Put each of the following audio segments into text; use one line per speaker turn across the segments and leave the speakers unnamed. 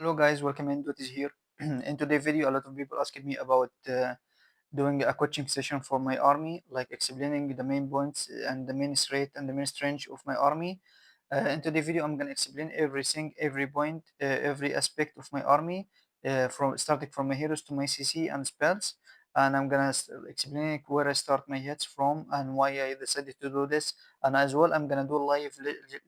Hello guys, welcome in. Is here. In today's video, a lot of people asked me about doing a coaching session for my army, like explaining the main points and the main threat and the main strength of my army. In today's video, I'm gonna explain everything, every point, every aspect of my army, from starting from my heroes to my CC and spells. And I'm gonna explain where I start my hits from and why I decided to do this. And as well, I'm gonna do live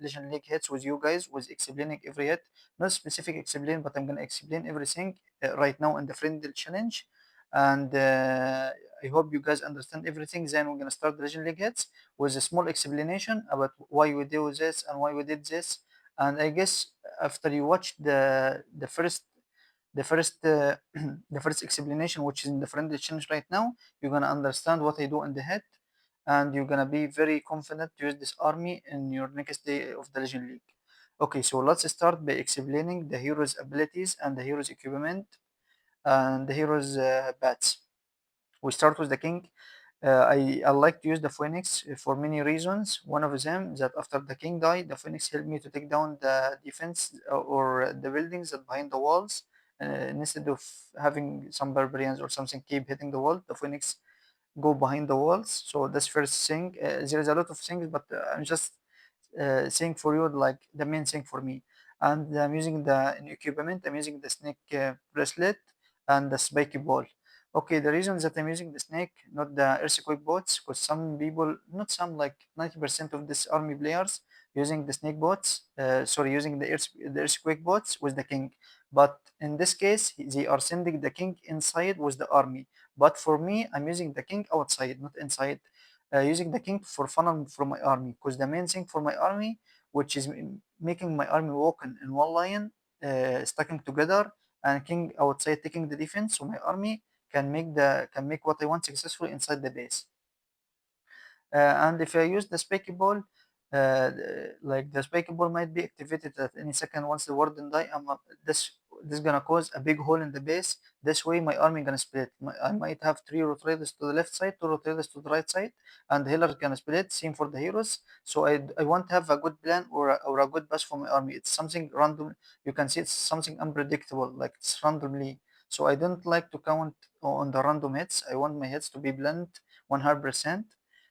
Legend League hits with you guys, with explaining every hit, not specific explain, but I'm gonna explain everything right now in the friendly challenge. And I hope you guys understand everything. Then we're gonna start the Legend League hits with a small explanation about why we do this and why we did this. And I guess after you watch the first the first explanation, which is in the friendly challenge right now, you're gonna understand what I do in the head, and you're gonna be very confident to use this army in your next day of the Legend League. Okay, so let's start by explaining the hero's abilities and the hero's equipment and the hero's bats. We start with the king. I like to use the phoenix for many reasons. One of them that after the king died, the phoenix helped me to take down the defense or the buildings that behind the walls. Instead of having some barbarians or something keep hitting the wall, the phoenix go behind the walls. So that's first thing. There is a lot of things, but I'm just thing for you, like the main thing for me. And I'm using the in equipment, I'm using the snake bracelet and the spiky ball. Okay, the reason that I'm using the snake, not the earthquake bots, because some people, not some, like 90% of this army players using the snake bots, sorry, using the earthquake bots with the king. But in this case, they are sending the king inside with the army. But for me, I'm using the king outside, not inside, using the king for funnel from my army, because the main thing for my army, which is making my army walking in one line, sticking together, and king outside taking the defense, so my army can make what I want successfully inside the base. And if I use the spiky ball, like the spiky ball might be activated at any second once the warden die. This gonna cause a big hole in the base. This way, my army gonna split. I might have three rotators to the left side, two rotators to the right side, and the healers gonna split. Same for the heroes. So I want to have a good plan or a good pass for my army. It's something random. You can see it's something unpredictable, like it's randomly. So I don't like to count on the random hits. I want my hits to be blend 100%.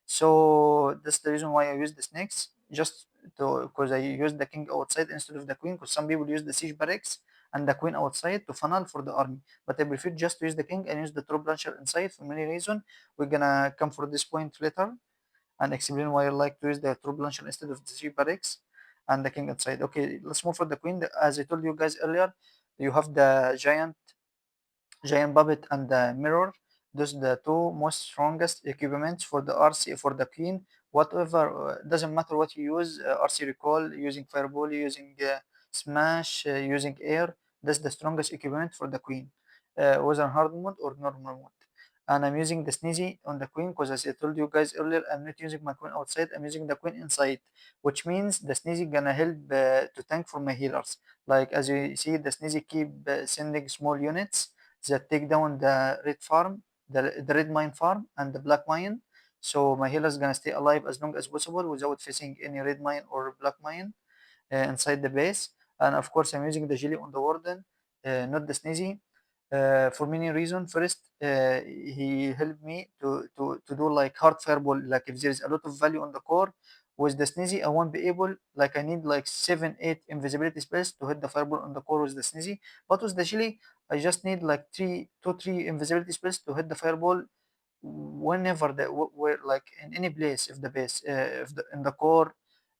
So that's the reason why I use the snakes, just to because I use the king outside instead of the queen, because some people use the siege barracks and the queen outside to funnel for the army. But I prefer just to use the king and use the troop launcher inside for many reasons. We're gonna come for this point later and explain why I like to use the troop launcher instead of the siege barracks and the king inside. Okay, let's move for the queen. As I told you guys earlier, you have the giant puppet and the mirror. Those the two most strongest equipments for the RC for the queen. Whatever, doesn't matter what you use, RC recall, using fireball, using smash, using air. That's the strongest equipment for the queen, whether hard mode or normal mode. And I'm using the sneezy on the queen because, as I told you guys earlier, I'm not using my queen outside. I'm using the queen inside, which means the sneezy gonna help to tank for my healers. Like as you see, the sneezy keep sending small units that take down the red farm, the red mine farm, and the black mine. So my healer is gonna stay alive as long as possible without facing any red mine or black mine inside the base. And of course, I'm using the jelly on the warden, not the sneezy. For many reasons. First, he helped me to do like hard fireball. Like if there is a lot of value on the core, with the sneezy, I won't be able. Like I need like 7, 8 invisibility spells to hit the fireball on the core with the sneezy. But with the jelly, I just need like 3 invisibility spells to hit the fireball whenever where like in any place, if the base, if the in the core,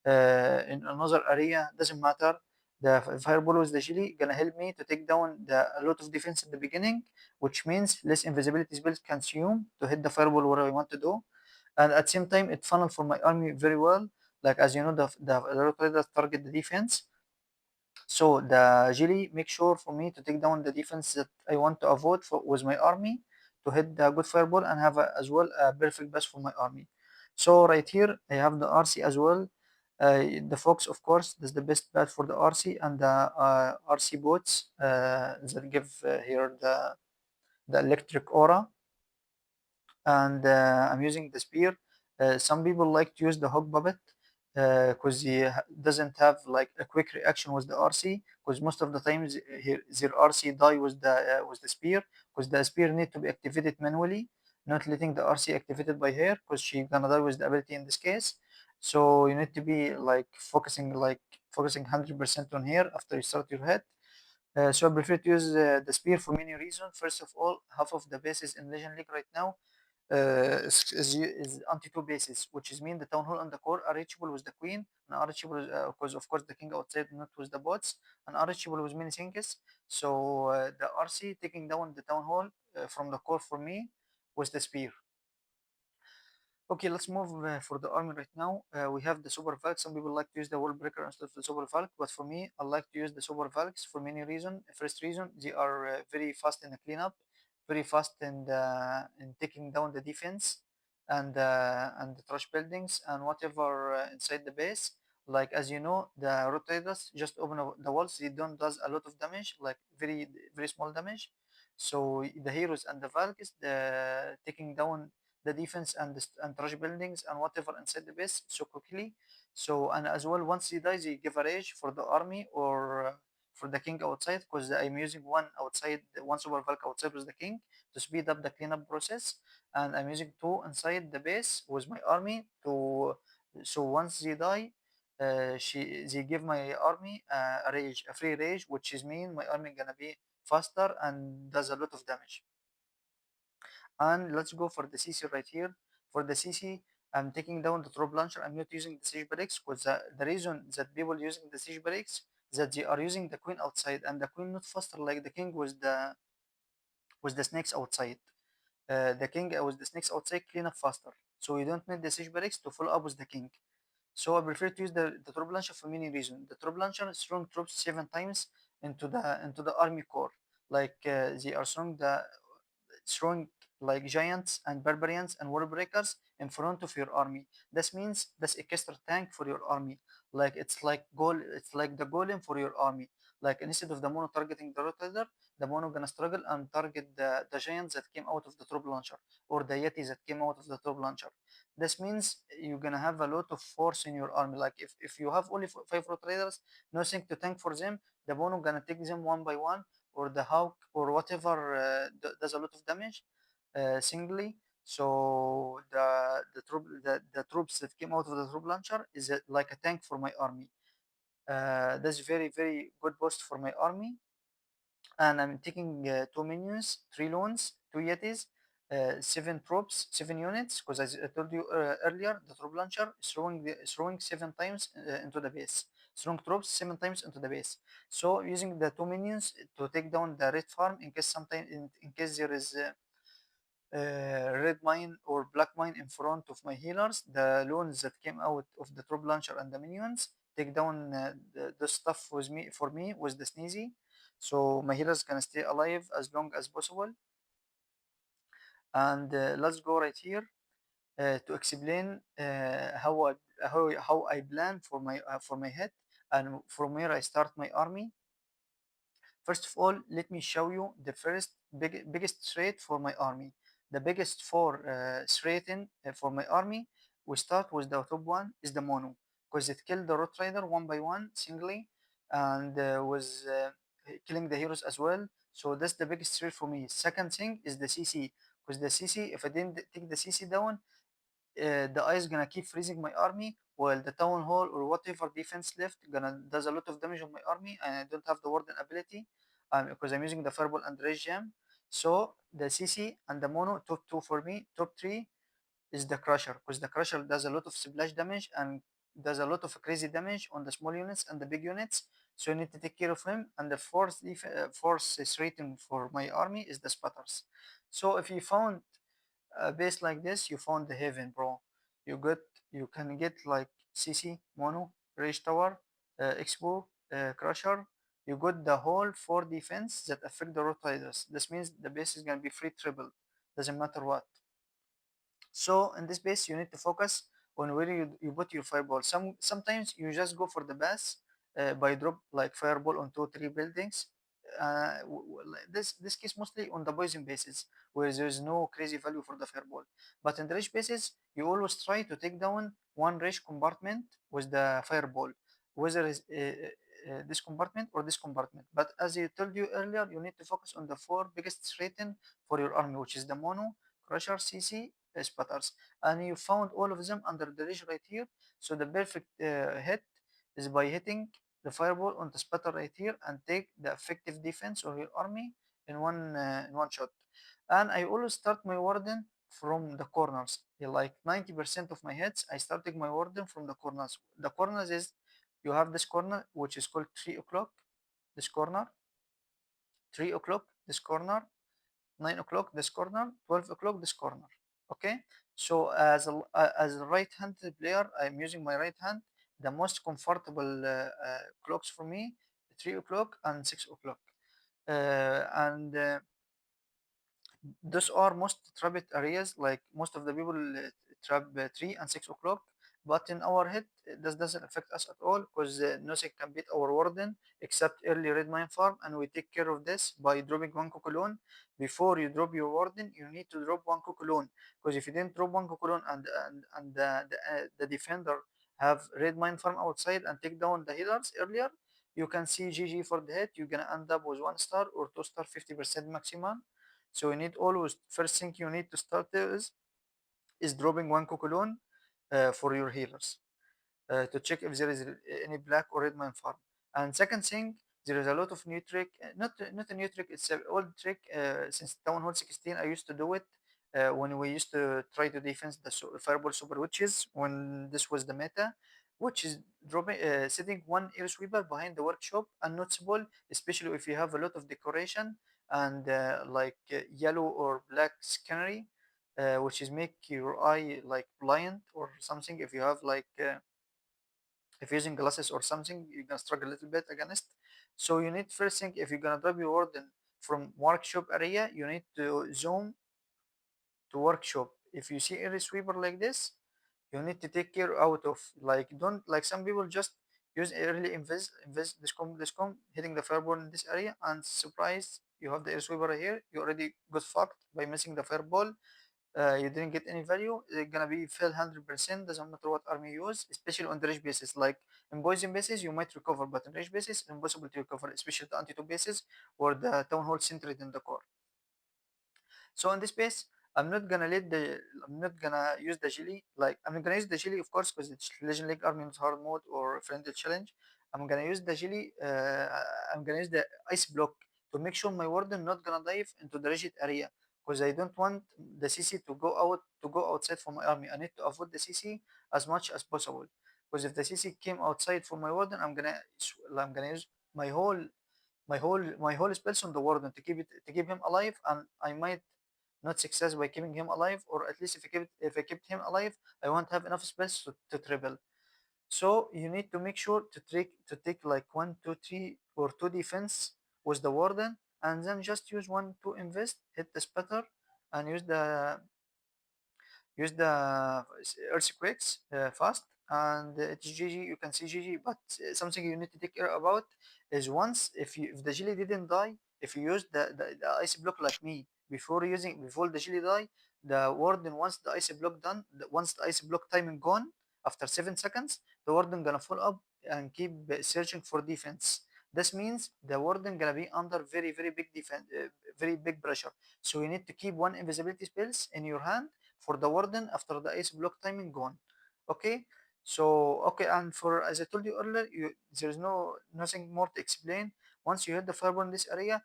in another area, doesn't matter. The fireball with the jelly gonna help me to take down a lot of defense in the beginning, which means less invisibility spells consume to hit the fireball where I want to do. And at the same time, it funneled for my army very well. Like as you know, the rotators target the defense, so the jelly makes sure for me to take down the defense that I want to avoid with my army, to hit the good fireball and have as well a perfect base for my army. So right here I have the RC as well. The Fox, of course, is the best bet for the RC, and the RC boats that give here the electric aura. And I'm using the spear. Some people like to use the hog puppet because he doesn't have like a quick reaction with the RC, because most of the times their RC die with the spear, because the spear need to be activated manually, not letting the RC activated by her, because she gonna die with the ability in this case. So you need to be like focusing 100% on here after you start your head. So I prefer to use the spear for many reasons. First of all, half of the bases in Legend League right now is anti-two bases, which is mean the town hall and the core are reachable with the queen, and are reachable because of course the king outside, not with the bots, and are reachable with many things. So the RC taking down the town hall from the core for me was the spear. Okay, let's move for the army right now. We have the super valk. Some people like to use the wall breaker instead of the super valk, but for me, I like to use the super valks for many reasons. First reason, they are very fast in the cleanup, very fast in taking down the defense and the trash buildings and whatever inside the base. Like as you know, the rotators just open the walls. They don't does a lot of damage, like very small damage. So the heroes and the valks, the taking down the defense and trash buildings and whatever inside the base so quickly. So and as well, once he dies, he give a rage for the army or for the king outside, because I'm using one super valk outside with the king to speed up the cleanup process, and I'm using two inside the base with my army to. So once they die, they give my army a free rage, which is mean my army gonna be faster and does a lot of damage. And let's go for the CC right here. For the CC, I'm taking down the drop launcher. I'm not using the siege breaks because the reason that people using the siege breaks that they are using the queen outside, and the queen not faster like the king with the snakes outside. The king with the snakes outside clean up faster, so you don't need the siege breaks to follow up with the king. So I prefer to use the troop launcher for many reasons. The troop launcher strong troops 7 times into the army core, like they are strong like giants and barbarians and wall breakers in front of your army. This means that's extra tank for your army. Like it's like the golem for your army. Like instead of the mono targeting the rotator, the mono gonna struggle and target the giants that came out of the troop launcher or the yetis that came out of the troop launcher. This means you're gonna have a lot of force in your army. Like if you have only five rotators, nothing to tank for them, the mono gonna take them one by one, or the hawk or whatever does a lot of damage singly. So the troops that came out of the troop launcher is like a tank for my army. That's very good boost for my army. And I'm taking two minions, three loans, two yetis, seven troops, 7 units. Because as I told you earlier, the troop launcher is throwing 7 times into the base. Strong troops 7 times into the base. So using the two minions to take down the red farm in case in case there is red mine or black mine in front of my healers. The loans that came out of the troop launcher and the minions take down the stuff with me for me with the sneezy, so my healers can stay alive as long as possible. And let's go right here to explain how I plan for my head and from where I start my army. First of all, let me show you the biggest threat for my army. The biggest four threat for my army, we start with the top one is the mono, because it killed the road rider one by one singly, and was killing the heroes as well. So that's the biggest threat for me. Second thing is the CC, because the CC, if I didn't take the CC down, the ice gonna keep freezing my army, while the town hall or whatever defense left gonna does a lot of damage on my army, and I don't have the warden ability because I'm using the fireball and rage jam. So the CC and the mono top two for me. Top three is the crusher, because the crusher does a lot of splash damage and does a lot of crazy damage on the small units and the big units. So you need to take care of him. And the fourth rating for my army is the spatters. So if you found a base like this, you found the heaven, bro. You can get like CC, Mono, Rage Tower, Expo, Crusher. You got the whole four defense that affect the rotators. This means the base is gonna be free triple. Doesn't matter what. So in this base, you need to focus on where you put your fireball. Sometimes you just go for the base by drop like fireball on 2 3 buildings this case mostly on the poison bases where there is no crazy value for the fireball. But in the rich bases, you always try to take down one rich compartment with the fireball, whether it's this compartment or this compartment. But as I told you earlier, you need to focus on the four biggest threats for your army, which is the mono, crusher, CC, spatters, and you found all of them under the ridge right here. So the perfect hit is by hitting the fireball on the spatter right here and take the effective defense of your army in one shot. And I always start my warden from the corners. Like 90% of my hits, I started my warden from the corners. The corners is you have this corner which is called 3 o'clock, this corner, 3 o'clock, this corner, 9 o'clock, this corner, 12 o'clock, this corner. Okay, so as a right-handed player, I'm using my right hand. The most comfortable clocks for me, 3 o'clock and 6 o'clock, and those are most trapped areas. Like most of the people trap 3 and 6 o'clock, but in our head, this doesn't affect us at all because nothing can beat our warden except early red mine farm, and we take care of this by dropping one cocolon. Before you drop your warden, you need to drop one cocolon, because if you didn't drop one cocolon and the defender have red mine farm outside and take down the healers earlier, you can see GG for the hit. You're gonna end up with 1 star or 2 star, 50% maximum. So you need always, first thing you need to start is dropping one cocolon for your healers to check if there is any black or red mine farm. And second thing, there is a lot of new trick, not a new trick, it's an old trick since Town Hall 16. I used to do it when we used to try to defense the Fireball Super Witches when this was the meta, which is dropping, setting one air sweeper behind the workshop, unnoticeable, especially if you have a lot of decoration and yellow or black scenery, which is make your eye like blind or something. If you have if using glasses or something, you're gonna struggle a little bit against. So you need, first thing, if you're gonna drop your warden from workshop area, you need to zoom to workshop. If you see a sweeper like this, you need to take care out of, like, don't, like some people just use early invest this com hitting the fireball in this area, and surprise, you have the air sweeper here, you already got fucked by missing the fireball. You didn't get any value. It's gonna be fail 100%. Doesn't matter what army you use, especially on the rich bases. Like in poison bases, you might recover, but in rich bases, impossible to recover, especially the anti-2 bases or the town hall centered in the core. So in this case, I'm not gonna use the jelly. Like I'm not gonna use the jelly, of course, because it's Legend League Army in hard mode or friendly challenge. I'm gonna use the jelly. I'm gonna use the ice block to make sure my warden not gonna dive into the rigid area, because I don't want the CC to go outside for my army. I need to avoid the CC as much as possible. Because if the CC came outside for my warden, I'm gonna use my whole spells on the warden to keep him alive, and I might not success by keeping him alive, or at least if I kept him alive, I won't have enough spells to triple. So you need to make sure to take like 1, 2, 3 or 2 defense with the warden, and then just use 1, 2 invest, hit the spatter, and use the earthquakes fast, and it's GG. You can see GG, but something you need to take care about is, once if the jelly didn't die, if you use the ice block like me before the jelly die, the warden, once the ice block done, once the ice block timing gone after 7 seconds, the warden gonna follow up and keep searching for defense. This means the warden gonna be under very very big defense, very big pressure. So you need to keep one invisibility spells in your hand for the warden after the ice block timing gone. Okay, so okay, and for, as I told you earlier, there's nothing more to explain. Once you hit the fireball in this area,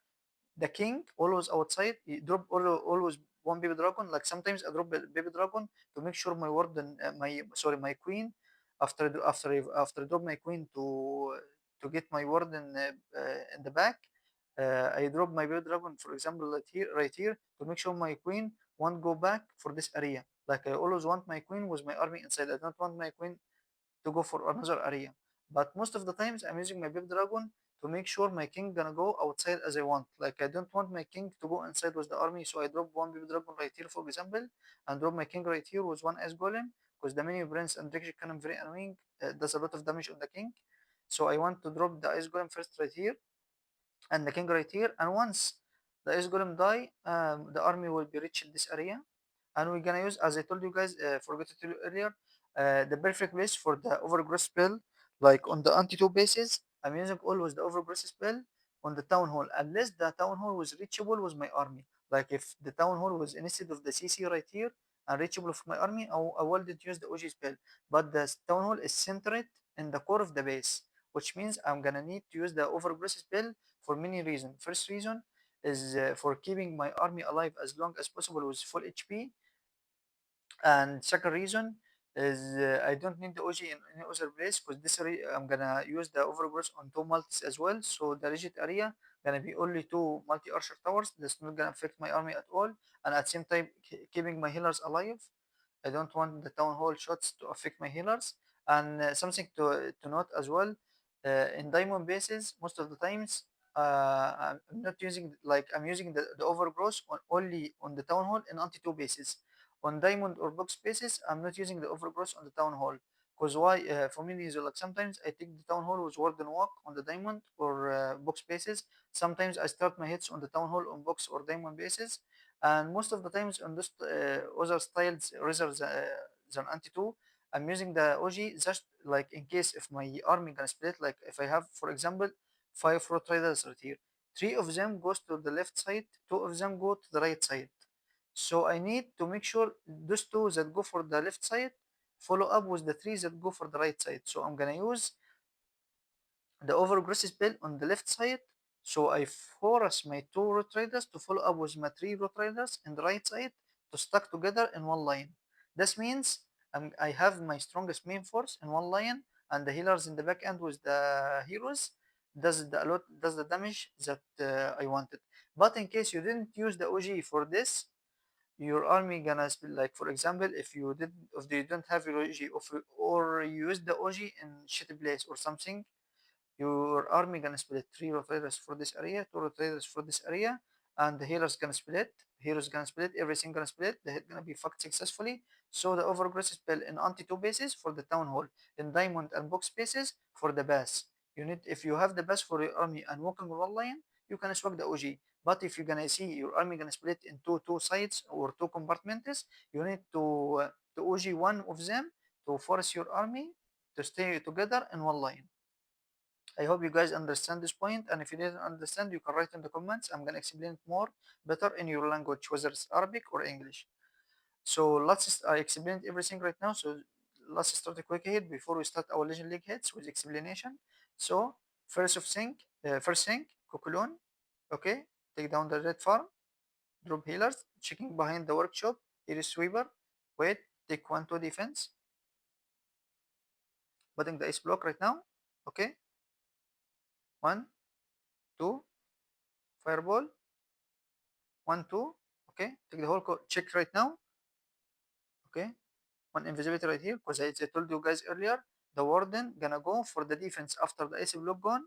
the king always outside. You drop always one baby dragon. Like sometimes I drop a baby dragon to make sure my warden, my queen, after I drop my queen to get my warden in the back. I drop my baby dragon, for example, right here, to make sure my queen won't go back for this area. Like I always want my queen with my army inside. I don't want my queen to go for another area. But most of the times I'm using my big dragon to make sure my king gonna go outside as I want. Like I don't want my king to go inside with the army, so I drop one big dragon right here, for example, and drop my king right here with one ice golem, because the mini prince and Drake cannon very annoying. Does a lot of damage on the king. So I want to drop the ice golem first right here, and the king right here. And once the ice golem die, the army will be reached this area. And we're gonna use, as I told you guys, forgot to tell you earlier, the perfect place for the overgrowth spell. Like on the anti-2 bases, I'm using always the overgrowth spell on the town hall, unless the town hall was reachable with my army. Like if the town hall was instead of the CC right here and reachable for my army, I wouldn't use the OG spell. But the town hall is centered in the core of the base, which means I'm gonna need to use the overgrowth spell for many reasons. First reason is for keeping my army alive as long as possible with full HP, and second reason is I don't need the OG in any other place, because I'm gonna use the overgrowth on two multis as well. So the rigid area gonna be only two multi archer towers. That's not gonna affect my army at all, and at the same time keeping my healers alive. I don't want the town hall shots to affect my healers. And something to note as well, in diamond bases, most of the times I'm not using, like I'm using the overgrowth only on the town hall and anti-2 bases. On diamond or box bases, I'm not using the overgrowth on the town hall. Because why? For me, reason, like sometimes I take the town hall with warden walk on the diamond or box bases. Sometimes I start my hits on the town hall on box or diamond bases, and most of the times on this other styles rather than anti-2, I'm using the OG just like in case if my army gonna split. Like if I have, for example, 5 road riders right here, 3 of them goes to the left side, 2 of them go to the right side. So I need to make sure those two that go for the left side follow up with the three that go for the right side. So I'm gonna use the overgrowth spell on the left side. So I force my 2 road riders to follow up with my 3 road riders in the right side to stuck together in one line. This means I have my strongest main force in one line, and the healers in the back end with the heroes does the damage that I wanted. But in case you didn't use the OG for this, your army gonna split. Like for example, if you don't have your OG, or you use the OG in shitty place or something, your army gonna split 3 rotators for this area, 2 rotators for this area, and the heroes gonna split. Heroes gonna split, everything gonna split. The hit gonna be fucked successfully. So the overgrowth spell in anti-2 bases for the town hall, in diamond and box bases for the bass. You need, if you have the bass for your army and walking one line, you can swag the OG. But if you're gonna see your army gonna split into two sides or two compartments, you need to OG one of them to force your army to stay together in one line. I hope you guys understand this point, and if you didn't understand, you can write in the comments. I'm gonna explain it more better in your language, whether it's Arabic or English. So I explained everything right now. So let's start a quick hit before we start our Legend League hits with explanation. So first thing, Kukulon. Okay, take down the red farm, drop healers, checking behind the workshop. Here is sweeper. Wait, take 1-2 defense. Putting the ice block right now. Okay, 1-2 fireball. 1-2. Okay, take the whole check right now. Okay, one invisibility right here, because I told you guys earlier, the warden gonna go for the defense after the AC block gone.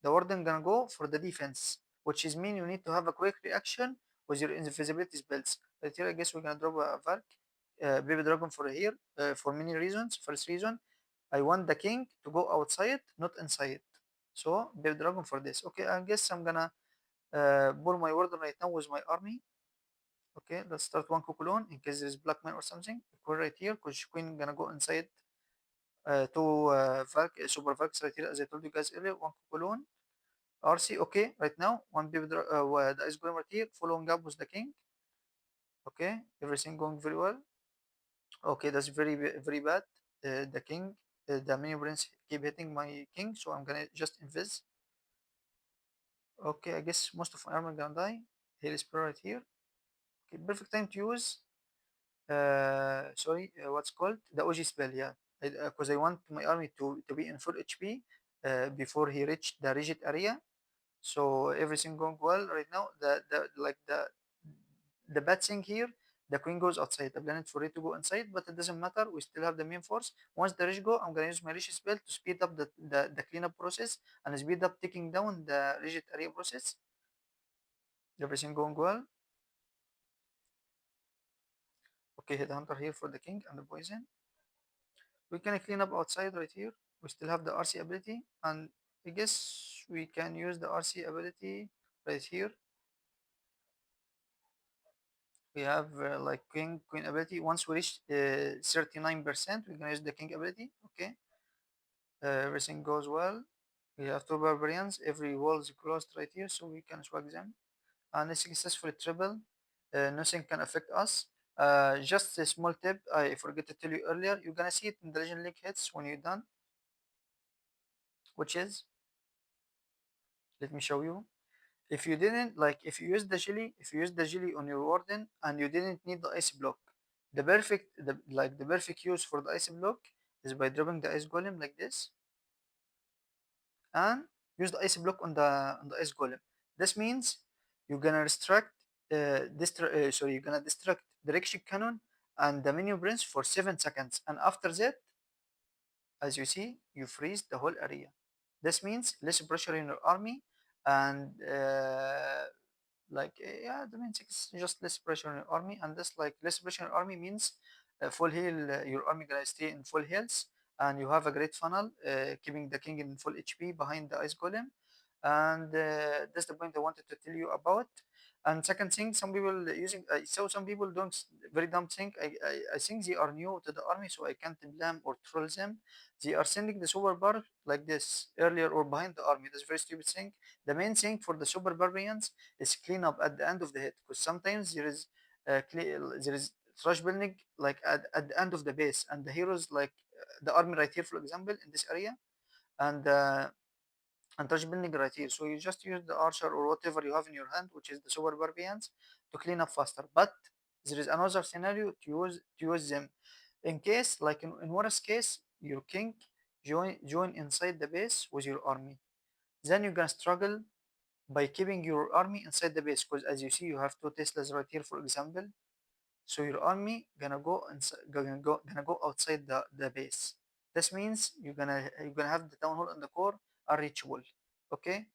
The warden gonna go for the defense, which is mean you need to have a quick reaction with your invisibility spells. Right here, I guess we're gonna drop a Valk, baby dragon for here, for many reasons. First reason, I want the king to go outside, not inside. So baby dragon for this. Okay, I guess I'm gonna pull my warden right now with my army. Okay, let's start one Kukulon in case there's black man or something. Queen right here, because Queen gonna go inside two Super Valks right here, as I told you guys earlier. One Kukulon, RC. Okay, right now, one baby the Ice Golem right here, following up with the King. Okay, everything going very well. Okay, that's very bad. The King, the mini prince keep hitting my King, so I'm gonna just invest. Okay, I guess most of my armor gonna die. Here is right here. Okay, perfect time to use sorry, what's called the OG spell, yeah, because I want my army to be in full HP before he reached the rigid area. So everything going well right now. The bad thing here, the queen goes outside the planet for it to go inside, but it doesn't matter. We still have the main force. Once the rich go, I'm gonna use my rich spell to speed up the cleanup process and speed up taking down the rigid area process. Everything going well. Okay, hit hunter here for the king and the poison. We can clean up outside right here. We still have the RC ability, and I guess we can use the RC ability right here. We have like queen ability. Once we reach 39%, we're gonna use the king ability. Okay, everything goes well. We have two barbarians. Every wall is closed right here, so we can swag them. And a successful triple. Nothing can affect us. Just a small tip I forgot to tell you earlier. You're gonna see it in the Legend League hits when you're done, which is, let me show you. If you didn't like, if you use the jelly on your warden and you didn't need the ice block, the perfect use for the ice block is by dropping the ice golem like this and use the ice block on the ice golem. This means you're gonna you're gonna distract direction cannon and the minion prince for 7 seconds, and after that, as you see, you freeze the whole area. This means less pressure in your army, and yeah, the main thing is just less pressure on your army, and this like less pressure on your army means full heal. Your army gonna stay in full heals, and you have a great funnel, keeping the king in full HP behind the ice golem, and that's the point I wanted to tell you about. And second thing, some people using I saw some people doing very dumb thing. I think they are new to the army, so I can't blame or troll them. They are sending the super bar like this earlier or behind the army. That's very stupid thing. The main thing for the super barbarians is clean up at the end of the hit, because sometimes there is trash building like at the end of the base, and the heroes like the army right here, for example, in this area, and trash building right here. So you just use the archer or whatever you have in your hand, which is the super barbarians, to clean up faster. But there is another scenario to use them in case, like in worst case, your king join inside the base with your army. Then you're gonna struggle by keeping your army inside the base, because as you see, you have two Teslas right here, for example. So your army gonna go outside the base. This means you're gonna have the town hall and the core unreachable. Okay,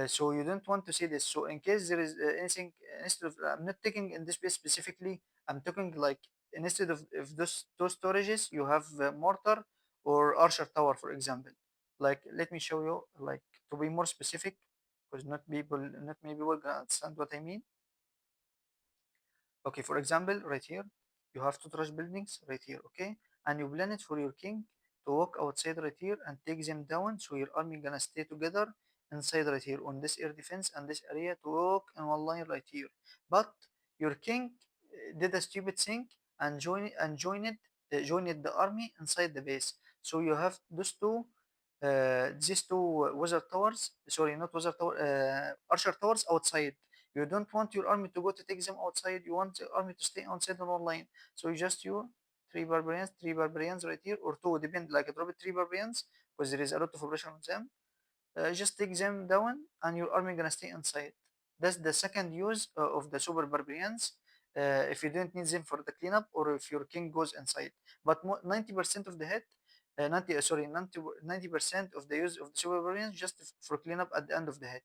so you don't want to see this. So in case there is anything, instead of, I'm not taking in this base specifically, I'm talking like instead of if those two storages, you have mortar or archer tower, for example. Like let me show you, like to be more specific, because not many people gonna understand what I mean. Okay, for example, right here, you have two trash buildings right here, okay? And you plan it for your king to walk outside right here and take them down, so your army gonna stay together inside right here on this air defense and this area to walk in one line right here. But your king did a stupid thing and joined the army inside the base. So you have these two wizard towers, sorry, not wizard tower, archer towers outside. You don't want your army to go to take them outside. You want the army to stay outside on one line. So you just you three barbarians right here, or two, depend. Like I drop it three barbarians because there is a lot of pressure on them. Just take them down, and your army gonna stay inside. That's the second use of the super barbarians. If you don't need them for the cleanup, or if your king goes inside. But 90% of the hit, 90% of the use of the super barbarians just for cleanup at the end of the hit.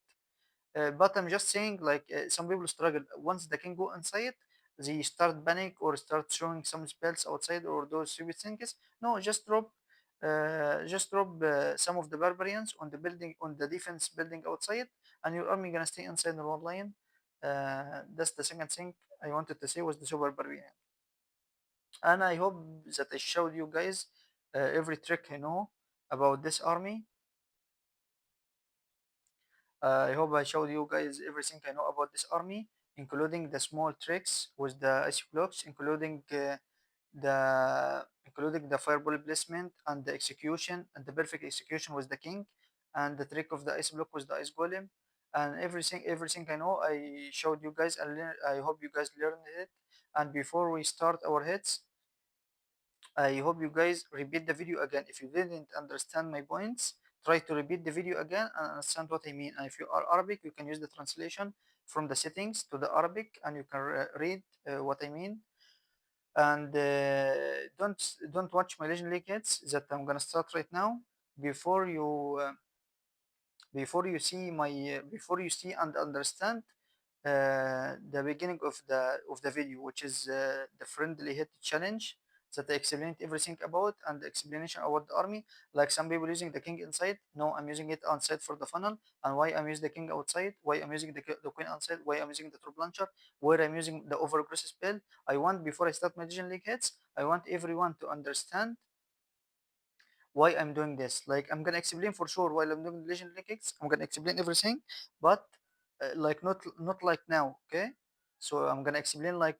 But I'm just saying, like some people struggle once they can go inside, they start panic or start showing some spells outside or those stupid things. No, just drop some of the barbarians on the building, on the defense building outside, and your army gonna stay inside the one line. That's the second thing I wanted to say was the super barbarian, and I hope that I showed you guys every trick I know about this army. I hope I showed you guys everything I know about this army, including the small tricks with the ice blocks, including the fireball placement and the execution and the perfect execution with the king, and the trick of the ice block with the ice golem, and everything I know I showed you guys, and I hope you guys learned it. And before we start our hits, I hope you guys repeat the video again. If you didn't understand my points, try to repeat the video again and understand what I mean. And if you are Arabic, you can use the translation from the settings to the Arabic, and you can read what I mean. And don't watch my Legend League hits that I'm gonna start right now before you uh, before you see and understand the beginning of the video, which is the friendly hit challenge. that I explained everything about and the explanation about the army. Like some people using the king inside. No, I'm using it outside for the funnel. And why I'm using the king outside? Why I'm using the queen outside? Why I'm using the troop launcher? Where I'm using the overgrowth spell? I want, before I start my Legion League hits, I want everyone to understand why I'm doing this. Like I'm gonna explain for sure while I'm doing legendary kicks. I'm gonna explain everything, but like not like now. Okay, so I'm gonna explain like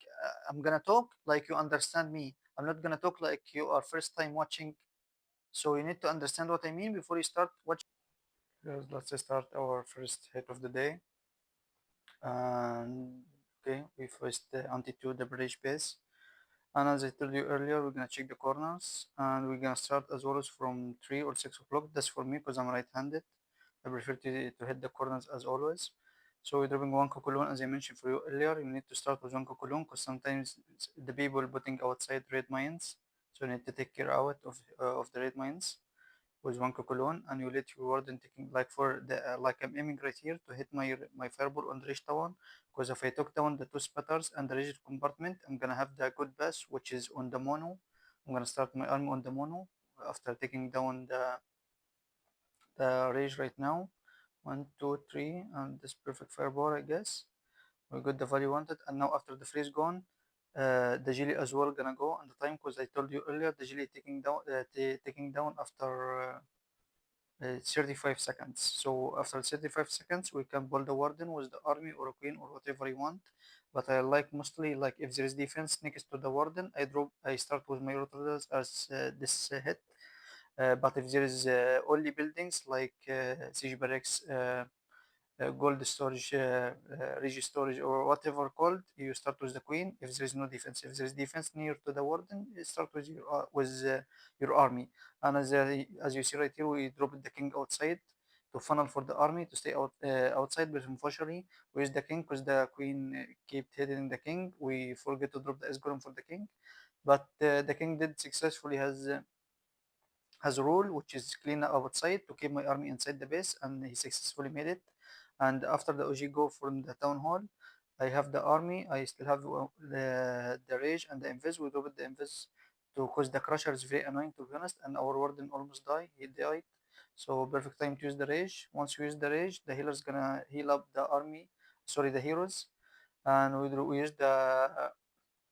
I'm gonna talk like you understand me. I'm not gonna talk like you are first time watching. So you need to understand what I mean before you start watching. Yes, let's start our first hit of the day. And okay, we first anti-2 the bridge base. And as I told you earlier, we're gonna check the corners and we're gonna start as always from 3 or 6 o'clock. That's for me because I'm right-handed. I prefer to hit the corners as always. So we're dropping one cocolon as I mentioned for you earlier. You need to start with one cocolon because sometimes the people putting outside red mines. So you need to take care out of the red mines with one cocolon, and you let your warden taking like for the like I'm aiming right here to hit my fireball on the ridge town, because if I took down the two spatters and the rigid compartment, I'm gonna have the good pass which is on the mono. I'm gonna start my army on the mono after taking down the rage right now. 1, 2, 3, and this perfect fireball, I guess. We got the value wanted, and now after the freeze gone, the jelly as well gonna go on the time because I told you earlier the jelly taking down after 35 seconds. So after 35 seconds, we can build a warden with the army or a queen or whatever you want. But I like mostly like if there is defense next to the warden, I start with my rotors as this hit. But if there is only buildings like siege barracks, gold storage, regi storage, or whatever called, you start with the queen. If there is no defense, if there is defense near to the warden, you start with your army. And as you see right here, we dropped the king outside to funnel for the army to stay outside. But unfortunately, we use the king because the queen kept hitting the king. We forget to drop the esgolem for the king, but the king did successfully has a rule which is clean outside to keep my army inside the base, and he successfully made it. And after the OG go from the town hall, I have the army. I still have the rage and the invis. We dropped the invis to cause the crusher is very annoying to be honest, and our warden almost died. He died, so perfect time to use the rage. Once you use the rage, the healer's gonna heal up the army. Sorry, the heroes, and we use the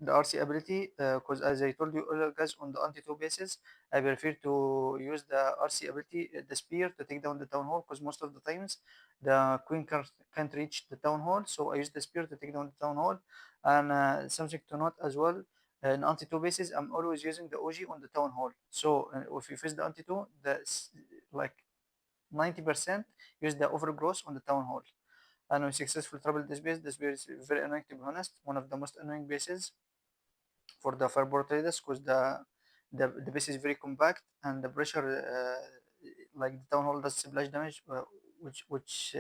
RC ability because as I told you earlier guys, on the anti-2 bases I prefer to use the RC ability, the spear, to take down the town hall, because most of the times the queen can't reach the town hall, so I use the spear to take down the town hall. And something to note as well, in anti-2 bases I'm always using the OG on the town hall. So if you face the anti-2, like 90% use the overgrowth on the town hall. And we successfully traveled this base. This base is very annoying to be honest, one of the most annoying bases for the fireball traders, because the base is very compact and the pressure like the town hall does splash damage, which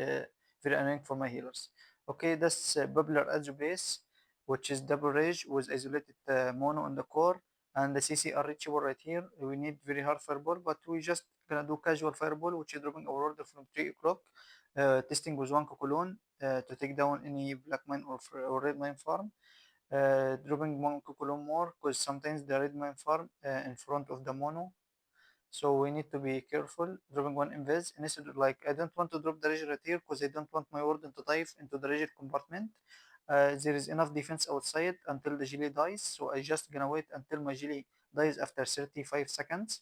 very annoying for my healers. Okay, that's popular as base, which is double rage with isolated mono on the core, and the CC are reachable right here. We need very hard fireball, but we just gonna do casual fireball, which is dropping our order from 3 o'clock, testing with one cocolon to take down any black mine or red mine farm, dropping one cocolon more because sometimes the red mine farm in front of the mono, so we need to be careful. Dropping one invis instead, like I don't want to drop the rigid right here because I don't want my warden to dive into the rigid compartment. There is enough defense outside until the jelly dies, so I just gonna wait until my jelly dies after 35 seconds,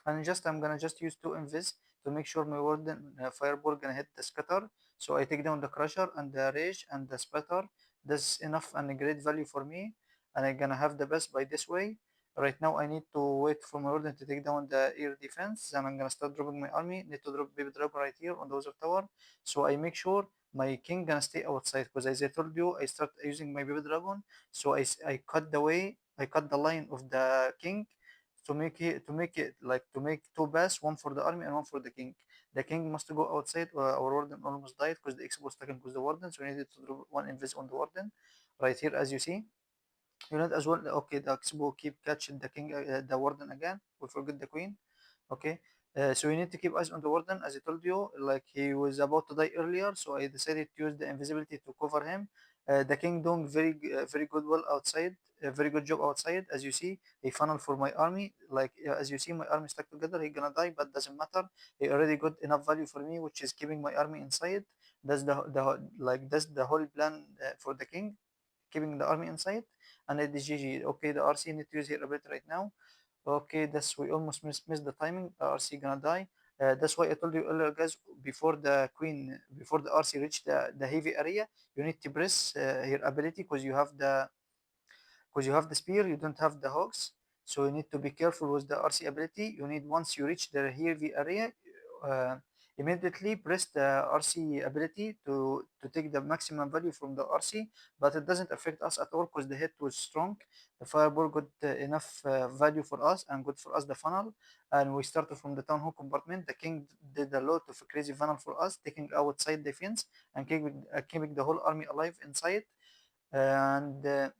and I'm gonna just use two invis to make sure my warden fireball gonna hit the scatter. So I take down the crusher and the rage and the spatter. That's enough and a great value for me, and I'm gonna have the best by this way. Right now I need to wait for my warden to take down the air defense, then I'm gonna start dropping my army. Need to drop baby dragon right here on the other tower, so I make sure my king gonna stay outside, because as I told you I start using my baby dragon, so I cut the way, I cut the line of the king to make two pass, one for the army and one for the king. The king must go outside. Our warden almost died because the expo was taken because the warden, so we needed to drop one invis on the warden right here as you see. You know as well. Okay, the expo keep catching the king, the warden again. We forget the queen. Okay, So you need to keep eyes on the warden, as I told you. Like he was about to die earlier, so I decided to use the invisibility to cover him. The king doing very good well outside, a very good job outside. As you see, he funnel for my army. Like as you see, my army stuck together. He gonna die, but doesn't matter. He already got enough value for me, which is keeping my army inside. That's the whole plan for the king, keeping the army inside. And it is GG. Okay, the RC need to use here a bit right now. Okay, that's we almost missed the timing. RC gonna die. That's why I told you earlier, guys. Before the RC reach the heavy area, you need to press your ability because you have the spear. You don't have the hooks, so you need to be careful with the RC ability. You need once you reach the heavy area, uh, immediately press the RC ability to take the maximum value from the RC, but it doesn't affect us at all because the hit was strong. The fireball got enough value for us and good for us the funnel, and we started from the town hall compartment. The king did a lot of crazy funnel for us, taking outside defense and keeping the whole army alive inside. And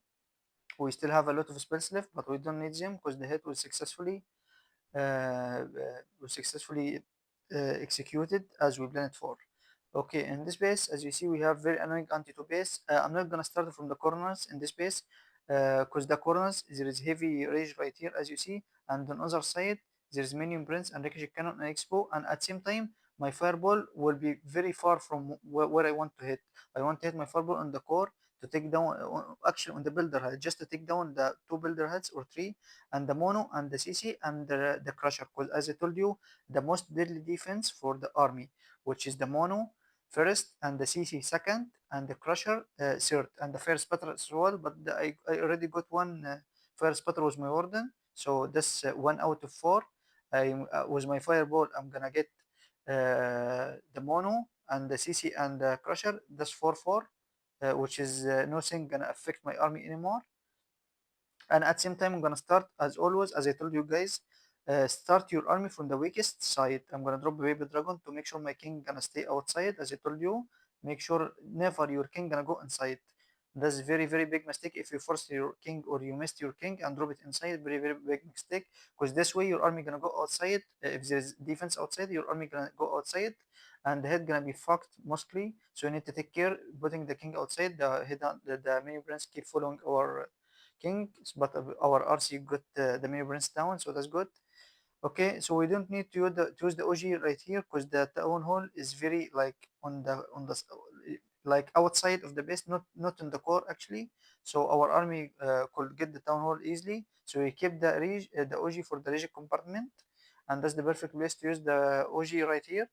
we still have a lot of spells left, but we don't need them because the hit was successfully executed as we planned for. Okay, in this base, as you see, we have very annoying anti-2 base. I'm not gonna start from the corners in this base because the corners there is heavy rage right here, as you see, and on other side there is minion prince and ricochet cannon and expo, and at same time my fireball will be very far from where I want to hit. I want to hit my fireball on the core to take down, actually on the builder head, just to take down the two builder heads or three, and the mono and the CC and the crusher. Because as I told you, the most deadly defense for the army, which is the mono first and the CC second and the crusher third and the fire spatter as well. But I already got one fire spatter with my warden, so that's 1 out of 4. With my fireball, I'm gonna get the mono and the CC and the crusher. That's 4-4, which is nothing gonna affect my army anymore. And at the same time I'm gonna start as always, as I told you guys, start your army from the weakest side. I'm gonna drop a baby dragon to make sure my king gonna stay outside. As I told you, make sure never your king gonna go inside. That's very big mistake if you force your king or you missed your king and drop it inside. Very big mistake, because this way your army gonna go outside. If there's defense outside, your army gonna go outside and the head gonna be fucked mostly. So you need to take care putting the king outside. The head the mini prince keep following our king, but our RC got the mini prince down, so that's good. Okay, so we don't need to use the OG right here because the town hall is very like like outside of the base, not in the core actually. So our army could get the town hall easily. So we keep the OG for the regi compartment, and that's the perfect place to use the OG right here.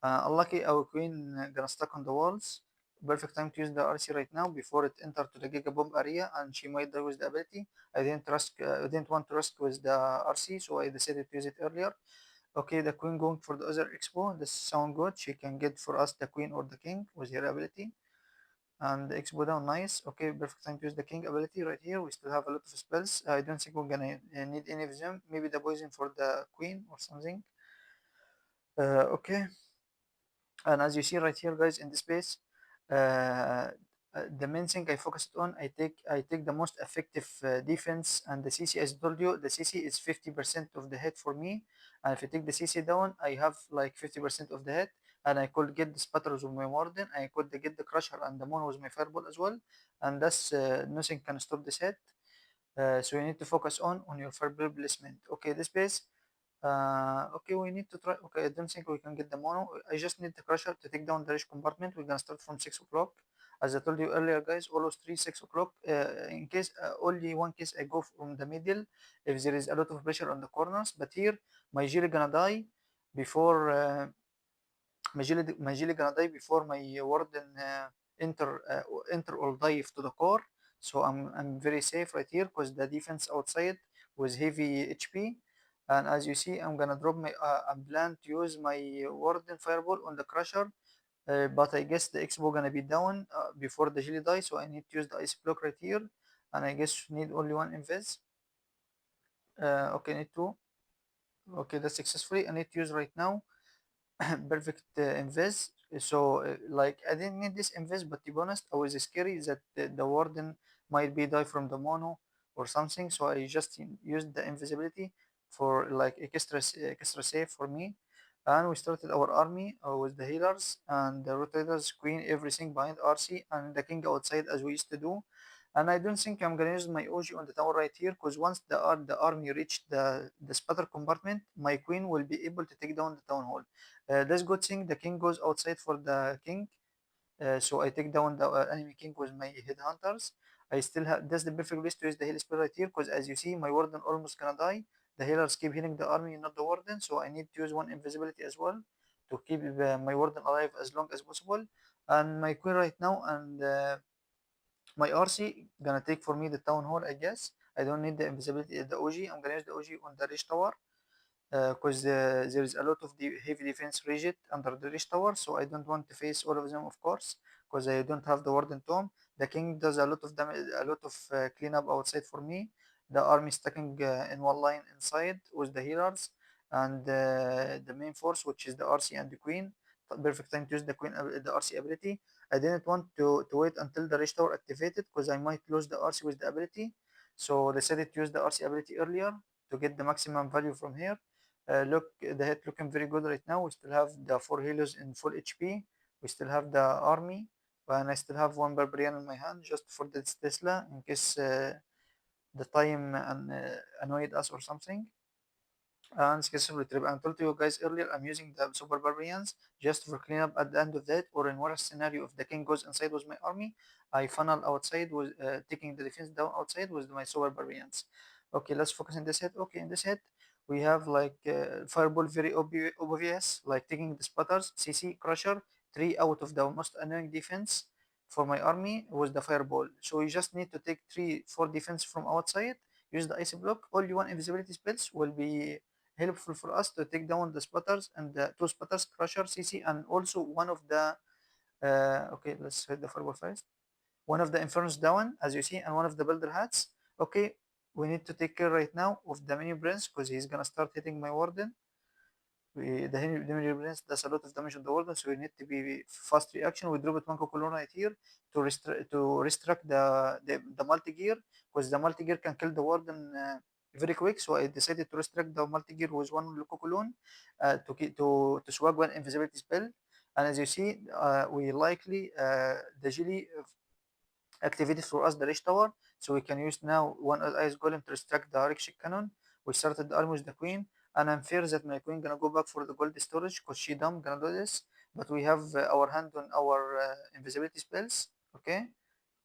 Unlucky our queen gonna stuck on the walls. Perfect time to use the RC right now before it enter to the Giga Bomb area and she might die with the ability. I didn't want to risk with the RC, so I decided to use it earlier. Okay, the queen going for the other expo. This sound good. She can get for us the queen or the king with her ability. And the expo down, nice. Okay, perfect time to use the king ability right here. We still have a lot of spells. I don't think we're gonna need any of them. Maybe the poison for the queen or something. Okay. And as you see right here, guys, in this space, the main thing I focused on, I take the most effective defense, and the CC, as I told you, the CC is 50% of the hit for me. And if I take the CC down, I have like 50% of the hit, and I could get the spatters with my warden, I could get the crusher and the mono with my fireball as well, and that's nothing can stop this hit. So you need to focus on your fireball placement. Okay, this base. Okay, we need to try. Okay, I don't think we can get the mono. I just need the crusher to take down the rich compartment. We're gonna start from 6 o'clock. As I told you earlier, guys, always 6 o'clock. In case only one case I go from the middle if there is a lot of pressure on the corners. But here my jelly gonna die before my jelly gonna die before my warden enter or dive to the core. So I'm very safe right here because the defense outside was heavy HP. And as you see, I'm gonna drop my I plan to use my warden fireball on the crusher, but I guess the expo gonna be down before the jelly die, so I need to use the ice block right here, and I guess need only one invis. Okay, need two. Okay, that's successfully. I need to use right now perfect invis. So like I didn't need this invis, but to be honest, I was scary that the warden might be die from the mono or something. So I just used the invisibility for like extra safe for me. And we started our army with the healers and the rotators, queen, everything behind RC, and the king outside as we used to do. And I don't think I'm gonna use my OG on the tower right here, because once the army reach the spatter compartment, my queen will be able to take down the town hall. That's good thing. The king goes outside for the king, so I take down the enemy king with my headhunters. I still have, that's the perfect place to use the heal spell right here, because as you see, my warden almost gonna die. The healers keep healing the army, not the warden, so I need to use one invisibility as well to keep my warden alive as long as possible. And my queen right now and my RC gonna take for me the town hall, I guess. I don't need the invisibility, the OG. I'm gonna use the OG on the ridge tower, because there is a lot of the heavy defense rigid under the ridge tower, so I don't want to face all of them, of course, because I don't have the warden tomb. The king does a lot of damage, a lot of cleanup outside for me. The army stacking in one line inside with the healers and the main force, which is the RC and the queen. Perfect time to use the queen, the RC ability. I didn't want to wait until the ridge tower activated, because I might lose the RC with the ability, so decided to use the RC ability earlier to get the maximum value from here. Look, the hit looking very good right now. We still have the 4 healers in full HP. We still have the army, and I still have one barbarian in my hand just for this Tesla in case the time annoyed us or something. And successfully trip. I told you guys earlier, I'm using the super barbarians just for cleanup at the end of that, or in worst scenario, if the king goes inside with my army, I funnel outside with taking the defense down outside with my super barbarians. Okay, let's focus on this hit. Okay, in this hit, we have like fireball, very obvious, like taking the spotters, CC, crusher, 3 out of the most annoying defense for my army was the fireball. So you just need to take 4 defense from outside, use the ice block, all you want invisibility spells will be helpful for us to take down the spotters and the 2 spotters, crusher, CC, and also one of the okay, let's hit the fireball first. One of the infernos down, as you see, and one of the builder hats. Okay, we need to take care right now of the mini prince, because he's gonna start hitting my warden. The mini prince does a lot of damage on the warden, so we need to be fast reaction. We drop it one colon right here to restrict the multi gear, because the multi gear can kill the warden very quick. So I decided to restrict the multi gear with one Colon to swag one invisibility spell. And as you see, we likely the jelly activated for us the Ridge Tower, so we can use now one Ice Golem to restrict the Ricochet Cannon. We started the arm with the Queen, and I'm fear that my Queen gonna go back for the gold storage, because she dumb gonna do this, but we have our hand on our invisibility spells, okay?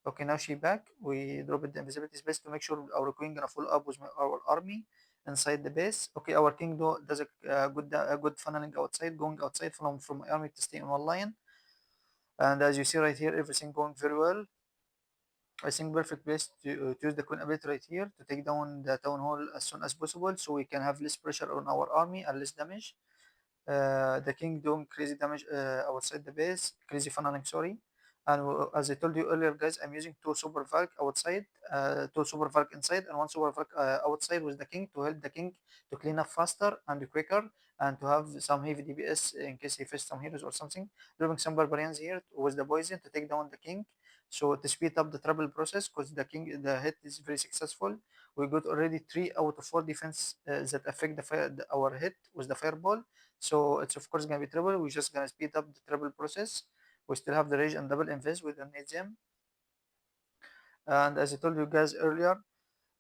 Okay, now she back. We dropped the invisibility spells to make sure our Queen gonna follow up with our army inside the base. Okay, our King does a good funneling outside, going outside from my army to stay on one line. And as you see right here, everything going very well. I think perfect place to use the Queen ability right here to take down the town hall as soon as possible, so we can have less pressure on our army and less damage. The king doing crazy damage outside the base, crazy funneling, sorry. And as I told you earlier, guys, I'm using 2 super valk outside, 2 super valk inside, and 1 super valk outside with the king to help the king to clean up faster and quicker, and to have some heavy DPS in case he faces some heroes or something. Dropping some barbarians here with the poison to take down the king. So to speed up the trouble process, because the hit is very successful. We got already 3 out of 4 defense that affect our hit with the fireball. So it's of course gonna be triple. We're just gonna speed up the triple process. We still have the rage and double invest. We don't need them. And as I told you guys earlier,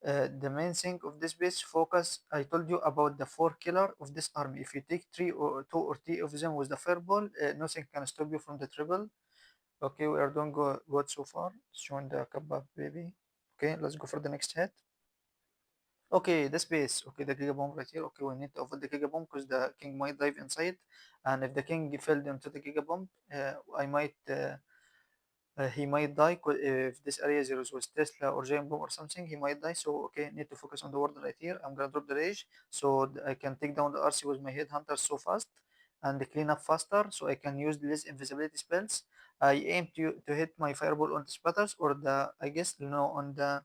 the main thing of this base focus, I told you about the 4 killer of this army. If you take 3 or 2 or 3 of them with the fireball, nothing can stop you from the triple. Okay, we are doing good so far. Let's join the kebab baby. Okay, let's go for the next hit. Okay, the space. Okay, the Giga Bomb right here. Okay, we need to avoid the Giga Bomb because the king might dive inside. And if the king fell into the Giga Bomb, he might die. If this area there was Tesla or Giant Bomb or something, he might die. So, okay, need to focus on the ward right here. I'm gonna drop the rage so I can take down the RC with my headhunter so fast and clean up faster so I can use less invisibility spells. I aim to hit my fireball on the spatters or I guess, on the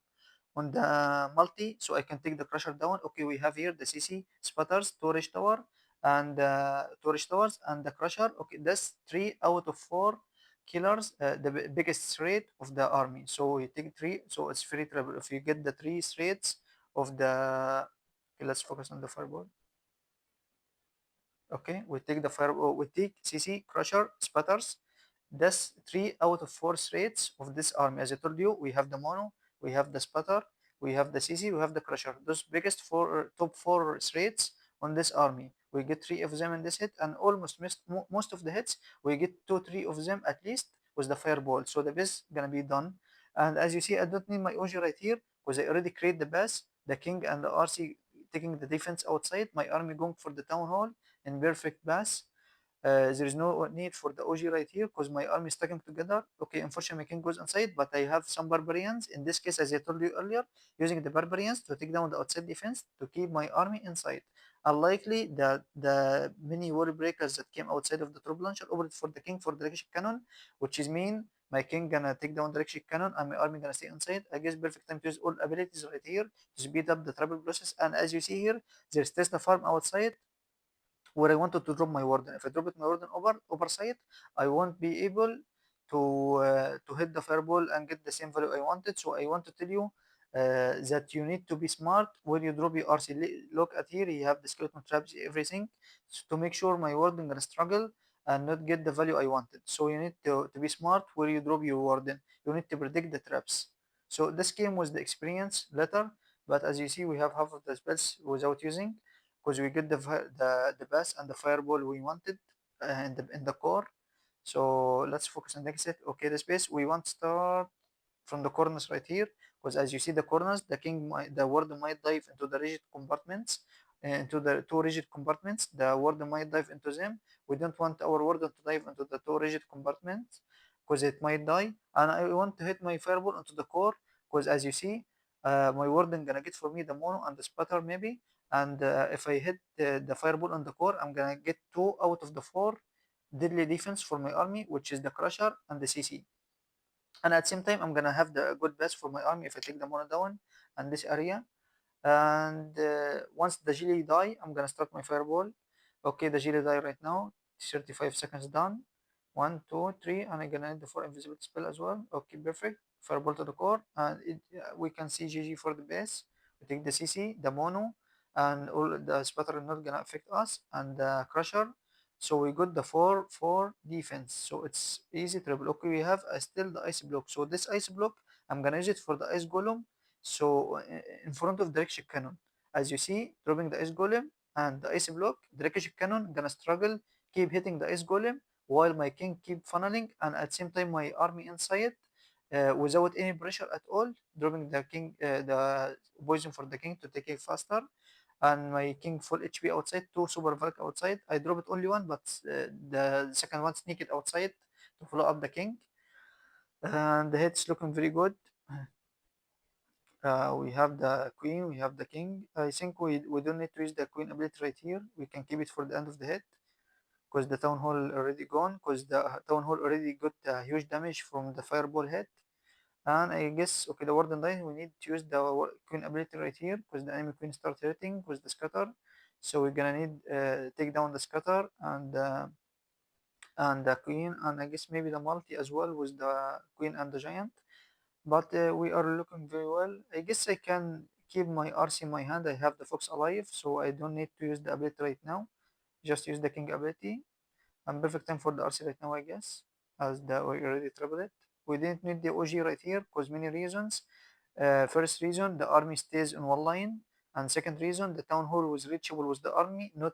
multi so I can take the crusher down. Okay, we have here the CC spotters, storage tower, and storage towers and the crusher. Okay, that's 3 out of 4 killers, the biggest threat of the army. So we take 3, so it's free trouble. If you get the 3 threats of Okay, let's focus on the fireball. Okay, we take we take CC, crusher, spatters. That's 3 out of 4 threats of this army. As I told you, we have the mono, we have the spatter, we have the CC, we have the crusher. Those biggest top 4 threats on this army. We get 3 of them in this hit, and almost most of the hits, we get 2, 3 of them at least with the fireball. So the base gonna be done. And as you see, I don't need my OG right here because I already create the base, the king and the RC taking the defense outside, my army going for the town hall in perfect pass. There is no need for the OG right here because my army is sticking together. Okay, unfortunately, my king goes inside, but I have some barbarians. In this case, as I told you earlier, using the barbarians to take down the outside defense to keep my army inside. Unlikely that the many wall breakers that came outside of the troop launcher opened for the king for the Lageish cannon, which is mean my king gonna take down the Lageish cannon and my army gonna stay inside. I guess perfect time to use all abilities right here to speed up the travel process. And as you see here, there's Tesla farm outside where I wanted to drop my warden. If I drop it my warden over site, I won't be able to hit the fireball and get the same value I wanted. So I want to tell you that you need to be smart when you drop your RC. Look at here, you have the skeleton traps, everything, so to make sure my warden gonna struggle and not get the value I wanted. So you need to be smart where you drop your warden. You need to predict the traps. So this game was the experience letter, but as you see, we have half of the spells without using because we get the bass and the fireball we wanted in the core. So let's focus on the exit. Okay, the space we want to start from the corners right here because as you see the corners, the warden might dive into the rigid compartments, into the 2 rigid compartments. The warden might dive into them. We don't want our warden to dive into the 2 rigid compartments because it might die. And I want to hit my fireball into the core because as you see, my warden gonna get for me the mono and the spatter maybe. And if I hit the fireball on the core, I'm gonna get 2 out of the 4 deadly defense for my army, which is the crusher and the CC. And at the same time, I'm gonna have the good best for my army if I take the mono down and this area. And once the jelly die, I'm gonna start my fireball. Okay, the jelly die right now. 35 seconds done. 1, 2, 3, and I'm gonna need the 4 invisibility spell as well. Okay, perfect. Fireball to the core, and we can see GG for the base. We take the CC, the mono, and all the spatter not gonna affect us, and the crusher. So we got the 4 defense. So it's easy triple. Okay, we have still the ice block. So this ice block, I'm gonna use it for the ice golem. So in front of the Ricochet cannon, as you see, dropping the ice golem and the ice block, the Ricochet cannon gonna struggle, keep hitting the ice golem while my king keep funneling, and at the same time my army inside without any pressure at all, dropping the king, the poison for the king to take it faster, and my king full HP outside, 2 super valk outside. I drop it only one, but the second one sneak it outside to follow up the king, and the hit's looking very good. We have the queen, we have the king. I think we don't need to use the queen ability right here. We can keep it for the end of the hit because the town hall already gone, because the town hall already got huge damage from the fireball hit. And I guess, okay, the warden died. We need to use the queen ability right here because the enemy queen start hitting with the scatter. So we're gonna need take down the scatter and the queen, and I guess maybe the multi as well with the queen and the giant. But we are looking very well. I guess I can keep my RC in my hand. I have the fox alive, so I don't need to use the ability right now. Just use the king ability. And perfect time for the RC right now, I guess, as we already tripled it. We didn't need the OG right here because many reasons. First reason, the army stays in one line, and second reason, the town hall was reachable with the army, not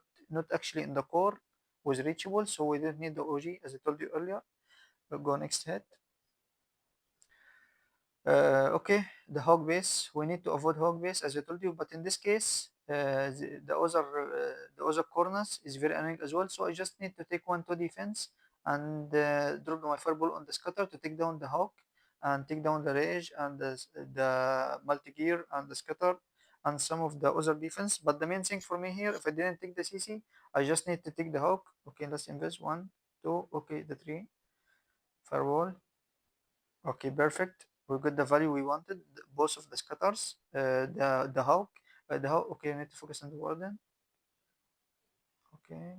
actually in the core was reachable, so we didn't need the OG as I told you earlier. We'll go next hit. Okay, the hog base. We need to avoid hog base as I told you, but in this case, the other corners is very annoying as well. So I just need to take 1 to defense and drop my fireball on the scatter to take down the hawk and take down the rage and the multi gear and the scatter and some of the other defense. But the main thing for me here, if I didn't take the CC, I just need to take the hawk. Okay, let's invest 1, 2. Okay, the 3 firewall. Okay, perfect. We got the value we wanted, both of the scatters, the hawk, the hawk. Okay, I need to focus on the warden. Okay,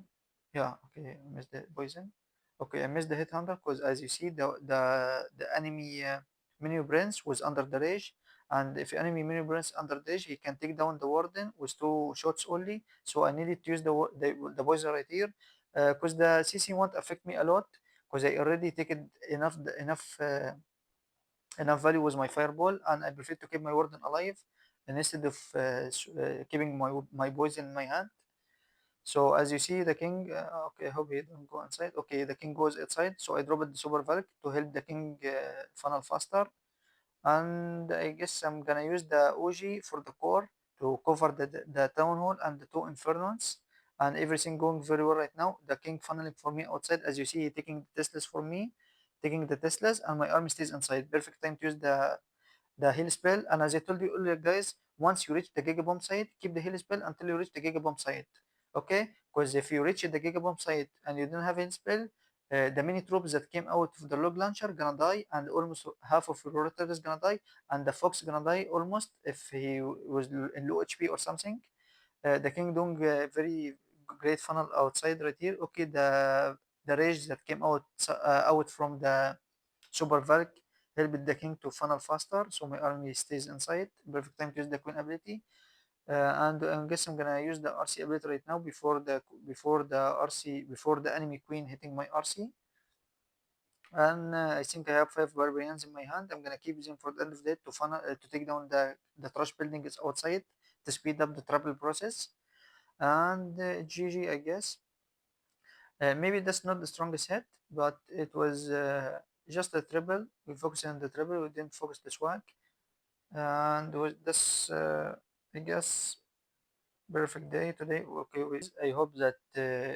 yeah. Okay, I missed the poison. Okay, I missed the hit hunter because as you see, the enemy menu brains was under the rage, and if enemy mini prince under dash, he can take down the warden with 2 shots only. So I needed to use the poison right here, because the CC won't affect me a lot, because I already taken enough value with my fireball, and I prefer to keep my warden alive instead of keeping my poison in my hand. So as you see, the king, okay, I hope he don't go inside. Okay, the king goes outside, so I dropped the super valk to help the king funnel faster. And I guess I'm gonna use the OG for the core to cover the town hall and the 2 infernos, and everything going very well right now. The king funneling for me outside, as you see, taking the Teslas for me, taking the Teslas, and my army stays inside. Perfect time to use the heal spell. And as I told you earlier, guys, once you reach the gigabomb site, keep the heal spell until you reach the gigabomb site. Okay? Because if you reach the gigabomb site and you don't have heal spell, the mini troops that came out of the log launcher gonna die, and almost half of your rotor is gonna die, and the fox gonna die almost if he was in low HP or something. The king doing a very great funnel outside right here. Okay, the rage that came out from the super valk helped the king to funnel faster, so my army stays inside. Perfect time to use the queen ability. And I guess I'm gonna use the RC ability right now before the enemy queen hitting my RC. And I think I have 5 barbarians in my hand. I'm gonna keep them for the end of the day to funnel to take down the trash building is outside to speed up the travel process. And GG, I guess. Maybe that's not the strongest hit, but it was just a triple. We focused on the triple. We didn't focus the swag, and was this I guess perfect day today. Okay, I hope that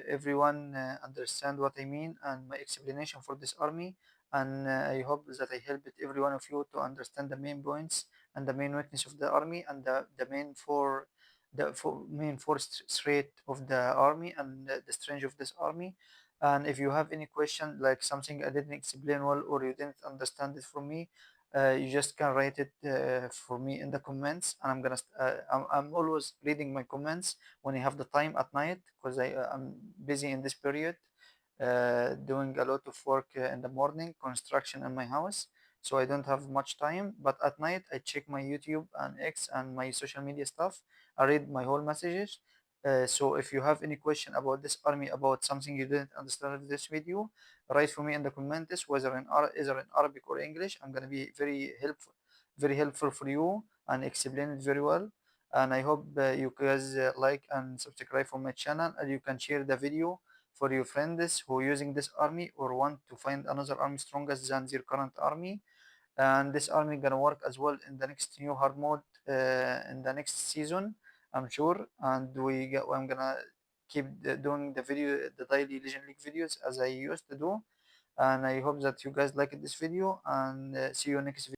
everyone understand what I mean and my explanation for this army, and I hope that I helped every one of you to understand the main points and the main weakness of the army and the main force trait of the army and the strength of this army. And if you have any question, like something I didn't explain well or you didn't understand it from me, you just can write it for me in the comments, and I'm always reading my comments when I have the time at night, because I'm busy in this period doing a lot of work in the morning, construction in my house, so I don't have much time. But at night I check my YouTube and X and my social media stuff. I read my whole messages. So if you have any question about this army, about something you didn't understand in this video, write for me in the comments, whether either in Arabic or English. I'm gonna be very helpful for you and explain it very well. And I hope you guys like and subscribe for my channel, and you can share the video for your friends who are using this army or want to find another army stronger than their current army. And this army gonna work as well in the next new hard mode in the next season, I'm sure. And I'm gonna keep doing the daily Legend League videos as I used to do. And I hope that you guys liked this video, and see you next video.